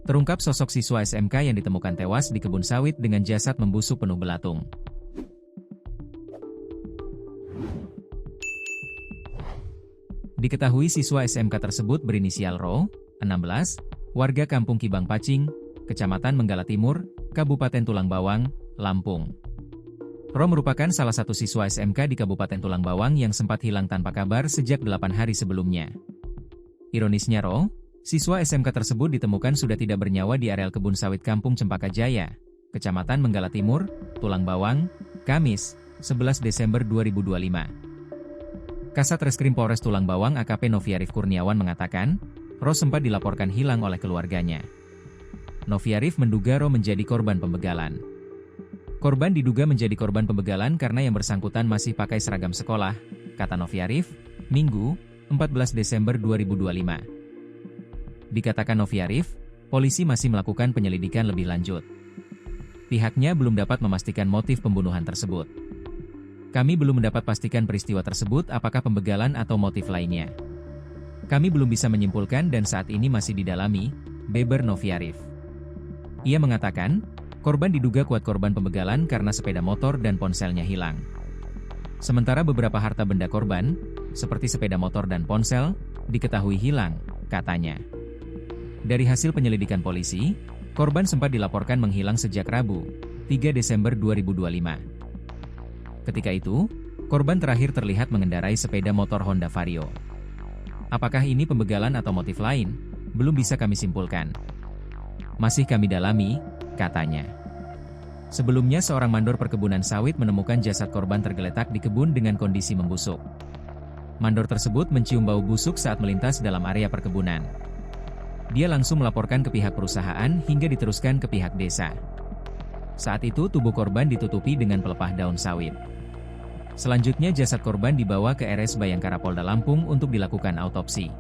Terungkap sosok siswa SMK yang ditemukan tewas di kebun sawit dengan jasad membusuk penuh belatung. Diketahui siswa SMK tersebut berinisial Ro, 16, warga Kampung Kibang Pacing, Kecamatan Menggala Timur, Kabupaten Tulang Bawang, Lampung. Ro merupakan salah satu siswa SMK di Kabupaten Tulang Bawang yang sempat hilang tanpa kabar sejak 8 hari sebelumnya. Ironisnya Ro, siswa SMK tersebut ditemukan sudah tidak bernyawa di areal kebun sawit Kampung Cempaka Jaya, Kecamatan Menggala Timur, Tulang Bawang, Kamis, 11 Desember 2025. Kasat Reskrim Polres Tulang Bawang AKP Noviarif Kurniawan mengatakan, Ro sempat dilaporkan hilang oleh keluarganya. Noviarif menduga Ro menjadi korban pembegalan. Korban diduga menjadi korban pembegalan karena yang bersangkutan masih pakai seragam sekolah, kata Noviarif, Minggu, 14 Desember 2025. Dikatakan Noviarif, polisi masih melakukan penyelidikan lebih lanjut. Pihaknya belum dapat memastikan motif pembunuhan tersebut. Kami belum mendapat pastikan peristiwa tersebut apakah pembegalan atau motif lainnya. Kami belum bisa menyimpulkan dan saat ini masih didalami, beber Noviarif. Ia mengatakan, korban diduga kuat korban pembegalan karena sepeda motor dan ponselnya hilang. Sementara beberapa harta benda korban, seperti sepeda motor dan ponsel, diketahui hilang, katanya. Dari hasil penyelidikan polisi, korban sempat dilaporkan menghilang sejak Rabu, 3 Desember 2025. Ketika itu, korban terakhir terlihat mengendarai sepeda motor Honda Vario. Apakah ini pembegalan atau motif lain? Belum bisa kami simpulkan. Masih kami dalami, katanya. Sebelumnya seorang mandor perkebunan sawit menemukan jasad korban tergeletak di kebun dengan kondisi membusuk. Mandor tersebut mencium bau busuk saat melintas dalam area perkebunan. Dia langsung melaporkan ke pihak perusahaan hingga diteruskan ke pihak desa. Saat itu tubuh korban ditutupi dengan pelepah daun sawit. Selanjutnya jasad korban dibawa ke RS Bayangkara Polda Lampung untuk dilakukan autopsi.